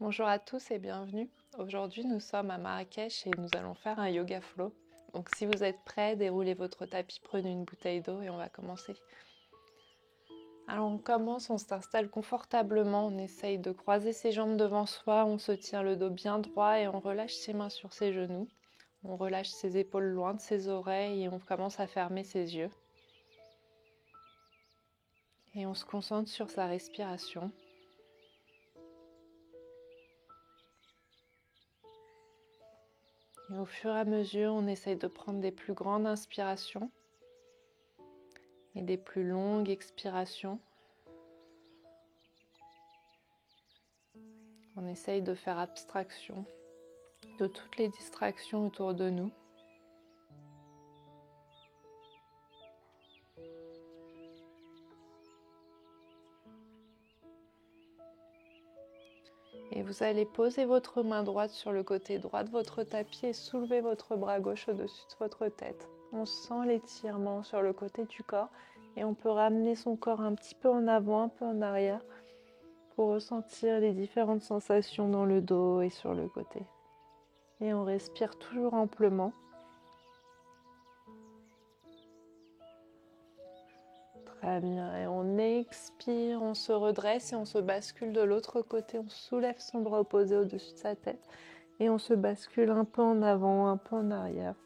Bonjour à tous et bienvenue. Aujourd'hui, nous sommes à Marrakech et nous allons faire un yoga flow. Donc si vous êtes prêts, déroulez votre tapis, prenez une bouteille d'eau et on va commencer. Alors on commence, on s'installe confortablement, on essaye de croiser ses jambes devant soi, on se tient le dos bien droit et on relâche ses mains sur ses genoux. On relâche ses épaules loin de ses oreilles et on commence à fermer ses yeux. Et on se concentre sur sa respiration. Et au fur et à mesure, on essaye de prendre des plus grandes inspirations et des plus longues expirations. On essaye de faire abstraction de toutes les distractions autour de nous. Et vous allez poser votre main droite sur le côté droit de votre tapis et soulever votre bras gauche au-dessus de votre tête. On sent l'étirement sur le côté du corps et on peut ramener son corps un petit peu en avant, un peu en arrière pour ressentir les différentes sensations dans le dos et sur le côté. Et on respire toujours amplement. Très bien, et on expire, on se redresse et on se bascule de l'autre côté, on soulève son bras opposé au-dessus de sa tête et on se bascule un peu en avant, un peu en arrière.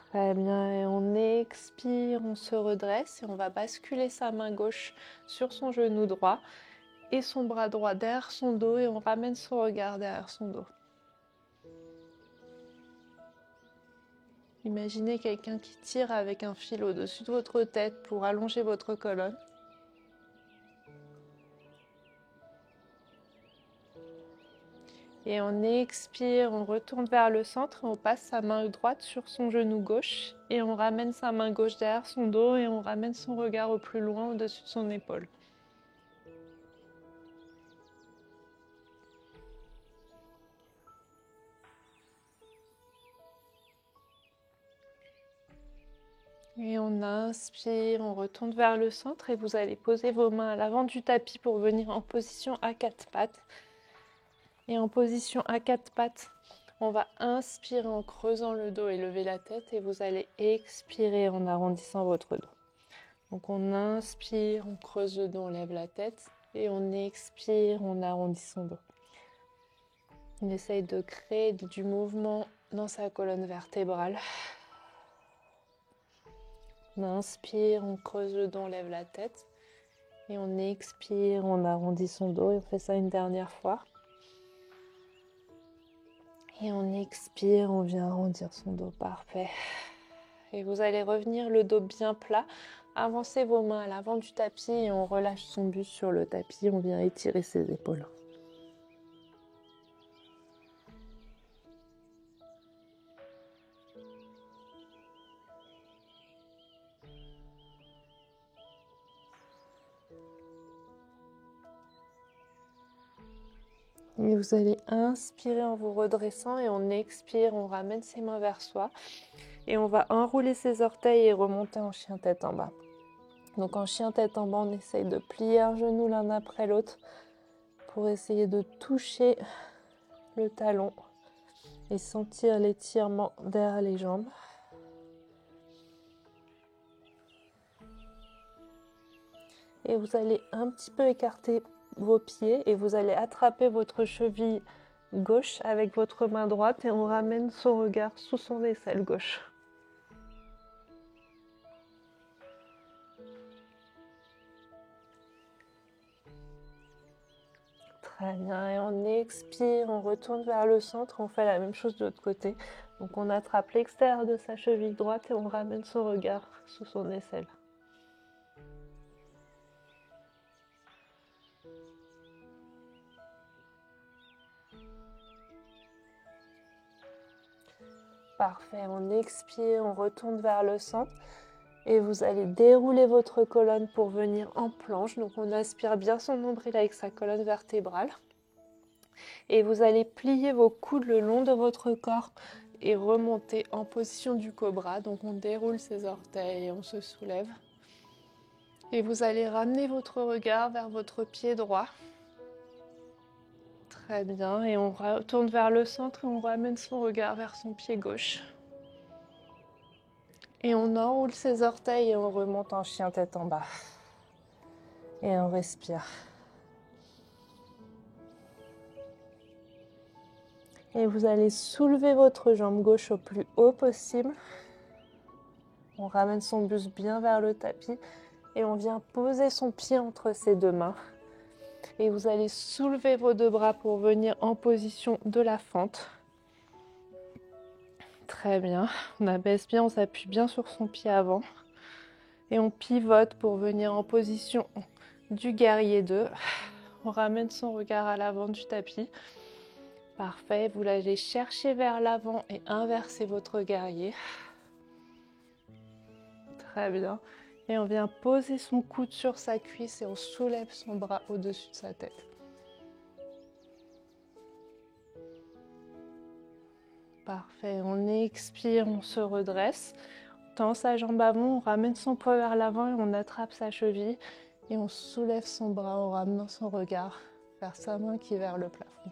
Très bien, et on expire, on se redresse et on va basculer sa main gauche sur son genou droit et son bras droit derrière son dos et on ramène son regard derrière son dos. Imaginez quelqu'un qui tire avec un fil au-dessus de votre tête pour allonger votre colonne. Et on expire, on retourne vers le centre et on passe sa main droite sur son genou gauche et on ramène sa main gauche derrière son dos et on ramène son regard au plus loin au-dessus de son épaule. Et on inspire, on retourne vers le centre et vous allez poser vos mains à l'avant du tapis pour venir en position à quatre pattes. Et en position à quatre pattes, on va inspirer en creusant le dos et lever la tête et vous allez expirer en arrondissant votre dos. Donc on inspire, on creuse le dos, on lève la tête et on expire, on arrondit son dos. On essaye de créer du mouvement dans sa colonne vertébrale. On inspire, on creuse le dos, on lève la tête et on expire, on arrondit son dos et on fait ça une dernière fois. Et on expire, on vient arrondir son dos, parfait. Et vous allez revenir le dos bien plat. Avancez vos mains à l'avant du tapis et on relâche son buste sur le tapis. On vient étirer ses épaules. Et vous allez inspirer en vous redressant et on expire, on ramène ses mains vers soi. Et on va enrouler ses orteils et remonter en chien tête en bas. Donc en chien tête en bas, on essaye de plier un genou l'un après l'autre pour essayer de toucher le talon et sentir l'étirement derrière les jambes. Et vous allez un petit peu écarter vos pieds et vous allez attraper votre cheville gauche avec votre main droite et on ramène son regard sous son aisselle gauche. Très bien, et on expire, on retourne vers le centre, on fait la même chose de l'autre côté. Donc on attrape l'extérieur de sa cheville droite et on ramène son regard sous son aisselle. Parfait, on expire, on retourne vers le centre et vous allez dérouler votre colonne pour venir en planche. Donc on aspire bien son nombril avec sa colonne vertébrale. Et vous allez plier vos coudes le long de votre corps et remonter en position du cobra. Donc on déroule ses orteils et on se soulève. Et vous allez ramener votre regard vers votre pied droit. Très bien. Et on retourne vers le centre et on ramène son regard vers son pied gauche. Et on enroule ses orteils et on remonte en chien tête en bas. Et on respire. Et vous allez soulever votre jambe gauche au plus haut possible. On ramène son buste bien vers le tapis et on vient poser son pied entre ses deux mains. Et vous allez soulever vos deux bras pour venir en position de la fente. Très bien. On abaisse bien, on s'appuie bien sur son pied avant. Et on pivote pour venir en position du guerrier 2. On ramène son regard à l'avant du tapis. Parfait, vous l'allez chercher vers l'avant et inverser votre guerrier. Très bien. Et on vient poser son coude sur sa cuisse et on soulève son bras au-dessus de sa tête. Parfait, on expire, on se redresse. On tend sa jambe avant, on ramène son poids vers l'avant et on attrape sa cheville. Et on soulève son bras en ramenant son regard vers sa main qui est vers le plafond.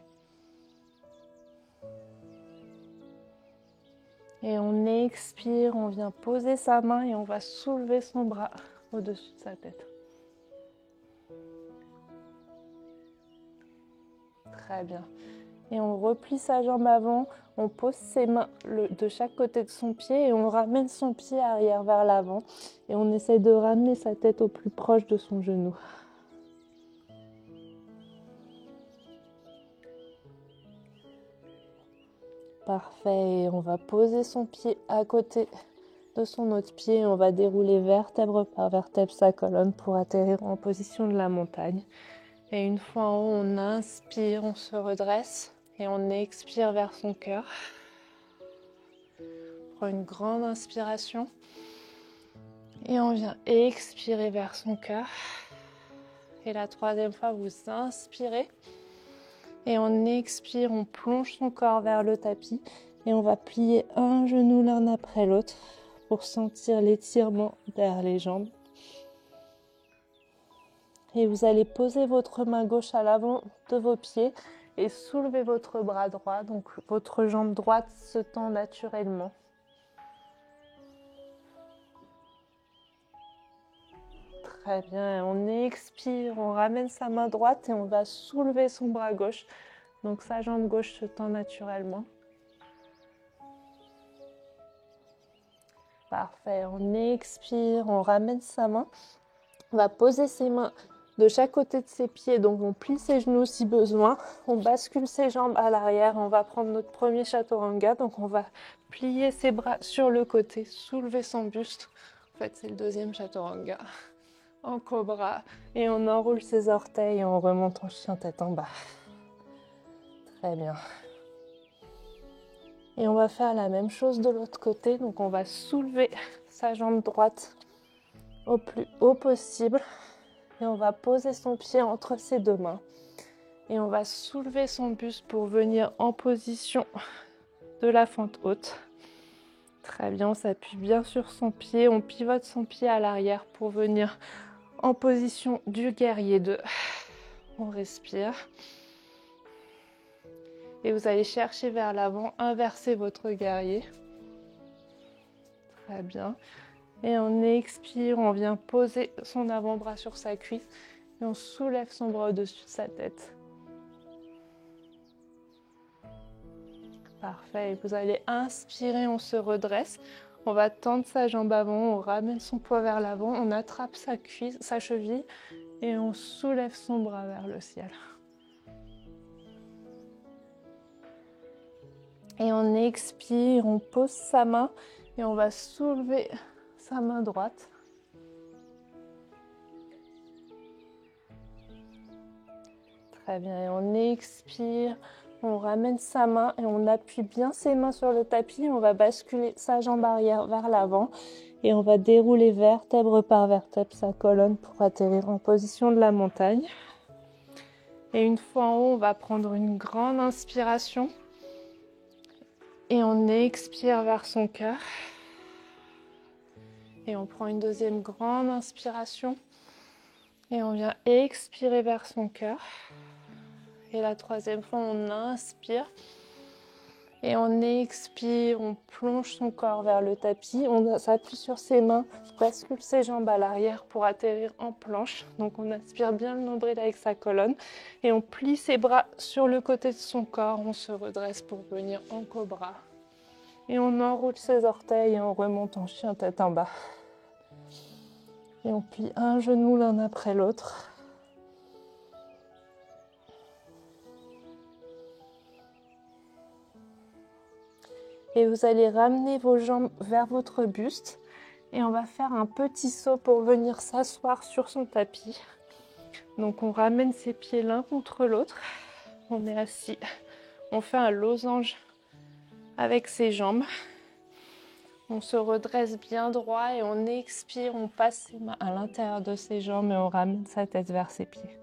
Et on expire, on vient poser sa main et on va soulever son bras au-dessus de sa tête. Très bien. Et on replie sa jambe avant, on pose ses mains de chaque côté de son pied et on ramène son pied arrière vers l'avant. Et on essaie de ramener sa tête au plus proche de son genou. Parfait, et on va poser son pied à côté de son autre pied et on va dérouler vertèbre par vertèbre sa colonne pour atterrir en position de la montagne. Et une fois en haut, on inspire, on se redresse et on expire vers son cœur. On prend une grande inspiration et on vient expirer vers son cœur. Et la troisième fois, vous inspirez. Et on expire, on plonge son corps vers le tapis et on va plier un genou l'un après l'autre pour sentir l'étirement derrière les jambes. Et vous allez poser votre main gauche à l'avant de vos pieds et soulever votre bras droit. Donc votre jambe droite se tend naturellement. Très bien, on expire, on ramène sa main droite et on va soulever son bras gauche. Donc sa jambe gauche se tend naturellement. Parfait, on expire, on ramène sa main. On va poser ses mains de chaque côté de ses pieds, donc on plie ses genoux si besoin. On bascule ses jambes à l'arrière, on va prendre notre premier chaturanga. Donc on va plier ses bras sur le côté, soulever son buste. En fait, c'est le deuxième chaturanga. En cobra, et on enroule ses orteils et on remonte en chien tête en bas. Très bien. Et on va faire la même chose de l'autre côté. Donc on va soulever sa jambe droite au plus haut possible. Et on va poser son pied entre ses deux mains. Et on va soulever son buste pour venir en position de la fente haute. Très bien, on s'appuie bien sur son pied. On pivote son pied à l'arrière pour venir en position du guerrier 2. On respire. Et vous allez chercher vers l'avant, inverser votre guerrier. Très bien. Et on expire, on vient poser son avant-bras sur sa cuisse. Et on soulève son bras au-dessus de sa tête. Parfait. Et vous allez inspirer, on se redresse. On va tendre sa jambe avant, on ramène son poids vers l'avant, on attrape sa cuisse, sa cheville et on soulève son bras vers le ciel. Et on expire, on pose sa main et on va soulever sa main droite. Très bien, et on expire, on ramène sa main et on appuie bien ses mains sur le tapis. On va basculer sa jambe arrière vers l'avant et on va dérouler vertèbre par vertèbre sa colonne pour atterrir en position de la montagne. Et une fois en haut, on va prendre une grande inspiration et on on expire vers son cœur. Et on prend une deuxième grande inspiration. Et on vient expirer vers son cœur. Et la troisième fois, on inspire. Et on expire, on plonge son corps vers le tapis. On s'appuie sur ses mains, bascule ses jambes à l'arrière pour atterrir en planche. Donc on aspire bien le nombril avec sa colonne. Et on plie ses bras sur le côté de son corps. On se redresse pour venir en cobra. Et on enroule ses orteils et on remonte en chien tête en bas. Et on plie un genou l'un après l'autre. Et vous allez ramener vos jambes vers votre buste. Et on va faire un petit saut pour venir s'asseoir sur son tapis. Donc on ramène ses pieds l'un contre l'autre. On est assis. On fait un losange avec ses jambes. On se redresse bien droit et on expire. On passe ses mains à l'intérieur de ses jambes et on ramène sa tête vers ses pieds.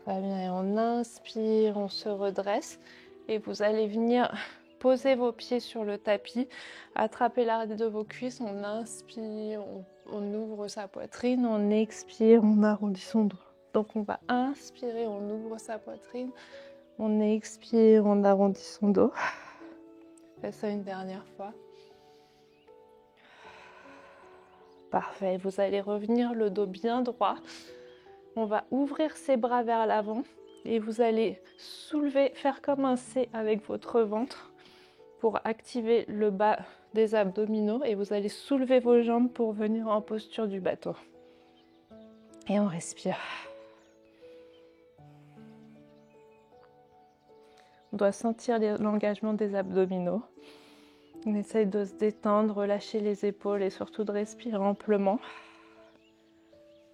Très bien, et on inspire, on se redresse et vous allez venir poser vos pieds sur le tapis, attraper l'arrière de vos cuisses, on inspire, on ouvre sa poitrine, on expire, on arrondit son dos. Donc on va inspirer, on ouvre sa poitrine, on expire, on arrondit son dos. Fais ça une dernière fois. Parfait, vous allez revenir le dos bien droit. On va ouvrir ses bras vers l'avant et vous allez soulever, faire comme un C avec votre ventre pour activer le bas des abdominaux et vous allez soulever vos jambes pour venir en posture du bateau. Et on respire. On doit sentir l'engagement des abdominaux. On essaye de se détendre, relâcher les épaules et surtout de respirer amplement.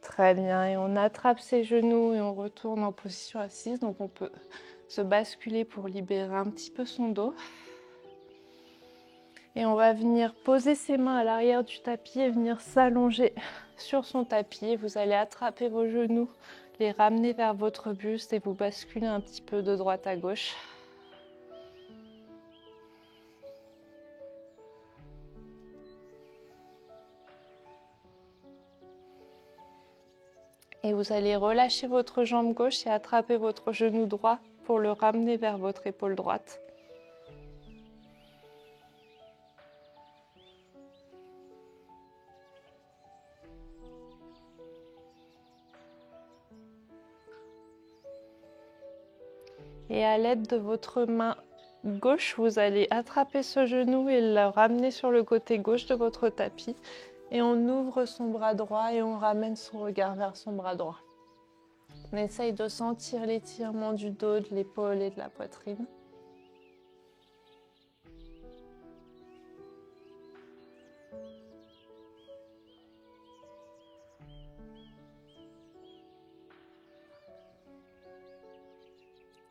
Très bien, et on attrape ses genoux et on retourne en position assise. Donc on peut se basculer pour libérer un petit peu son dos. Et on va venir poser ses mains à l'arrière du tapis et venir s'allonger sur son tapis. Vous allez attraper vos genoux, les ramener vers votre buste et vous basculer un petit peu de droite à gauche. Et vous allez relâcher votre jambe gauche et attraper votre genou droit pour le ramener vers votre épaule droite. Et à l'aide de votre main gauche, vous allez attraper ce genou et le ramener sur le côté gauche de votre tapis. Et on ouvre son bras droit et on ramène son regard vers son bras droit. On essaye de sentir l'étirement du dos, de l'épaule et de la poitrine.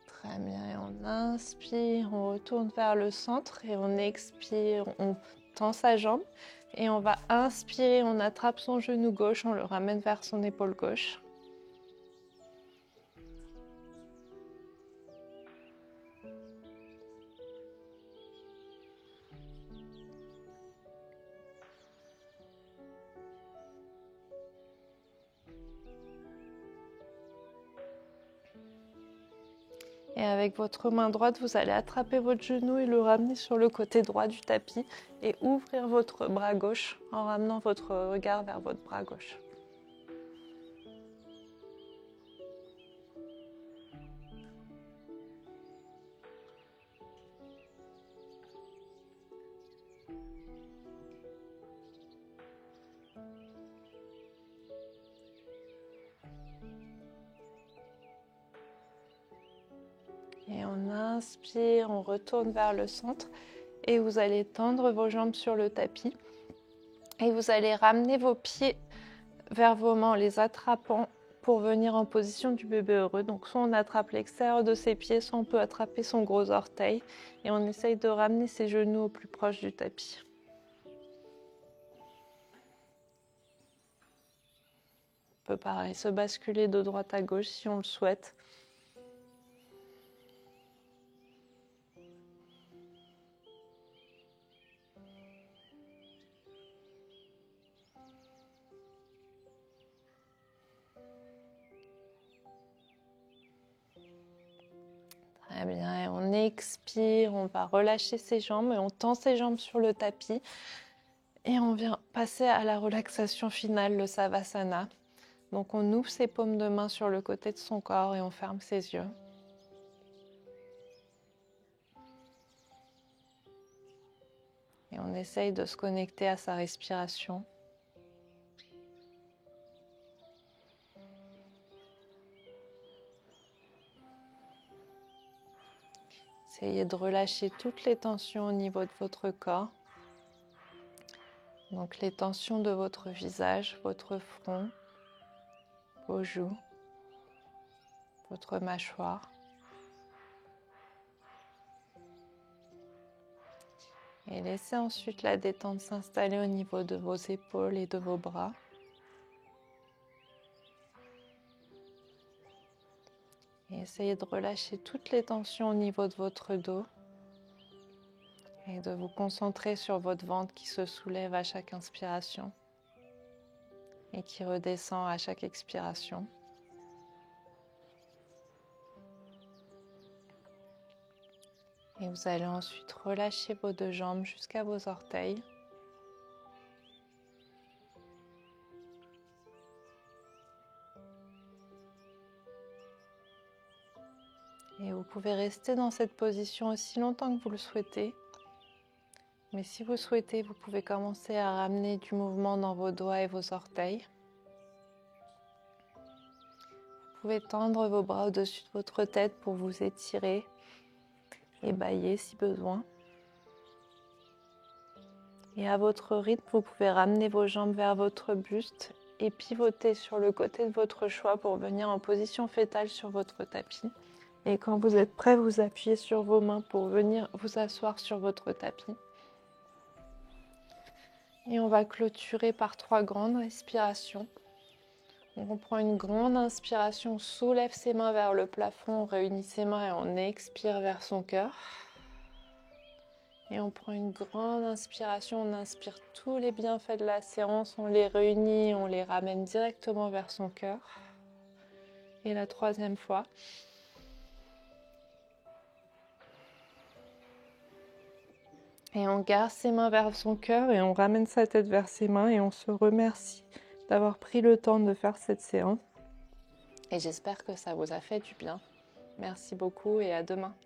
Très bien, et on inspire, on retourne vers le centre et on expire, on tend sa jambe. Et on va inspirer, on attrape son genou gauche, on le ramène vers son épaule gauche. Et avec votre main droite, vous allez attraper votre genou et le ramener sur le côté droit du tapis et ouvrir votre bras gauche en ramenant votre regard vers votre bras gauche. Et on inspire, on retourne vers le centre et vous allez tendre vos jambes sur le tapis. Et vous allez ramener vos pieds vers vos mains en les attrapant pour venir en position du bébé heureux. Donc soit on attrape l'extérieur de ses pieds, soit on peut attraper son gros orteil et on essaye de ramener ses genoux au plus proche du tapis. On peut pareil se basculer de droite à gauche si on le souhaite. Très bien, et on expire, on va relâcher ses jambes et on tend ses jambes sur le tapis. Et on vient passer à la relaxation finale, le Savasana. Donc on ouvre ses paumes de main sur le côté de son corps et on ferme ses yeux. Et on essaye de se connecter à sa respiration. Essayez de relâcher toutes les tensions au niveau de votre corps. Donc les tensions de votre visage, votre front, vos joues, votre mâchoire. Et laissez ensuite la détente s'installer au niveau de vos épaules et de vos bras. Et essayez de relâcher toutes les tensions au niveau de votre dos et de vous concentrer sur votre ventre qui se soulève à chaque inspiration et qui redescend à chaque expiration. Et vous allez ensuite relâcher vos deux jambes jusqu'à vos orteils. Et vous pouvez rester dans cette position aussi longtemps que vous le souhaitez. Mais si vous souhaitez, vous pouvez commencer à ramener du mouvement dans vos doigts et vos orteils. Vous pouvez tendre vos bras au-dessus de votre tête pour vous étirer et bâiller si besoin. Et à votre rythme, vous pouvez ramener vos jambes vers votre buste et pivoter sur le côté de votre choix pour venir en position fétale sur votre tapis. Et quand vous êtes prêt, vous appuyez sur vos mains pour venir vous asseoir sur votre tapis. Et on va clôturer par 3 grandes respirations. Donc on prend une grande inspiration, on soulève ses mains vers le plafond, on réunit ses mains et on expire vers son cœur. Et on prend une grande inspiration, on inspire tous les bienfaits de la séance, on les réunit, on les ramène directement vers son cœur. Et la 3e fois. Et on garde ses mains vers son cœur et on ramène sa tête vers ses mains et on se remercie d'avoir pris le temps de faire cette séance. Et j'espère que ça vous a fait du bien. Merci beaucoup et à demain.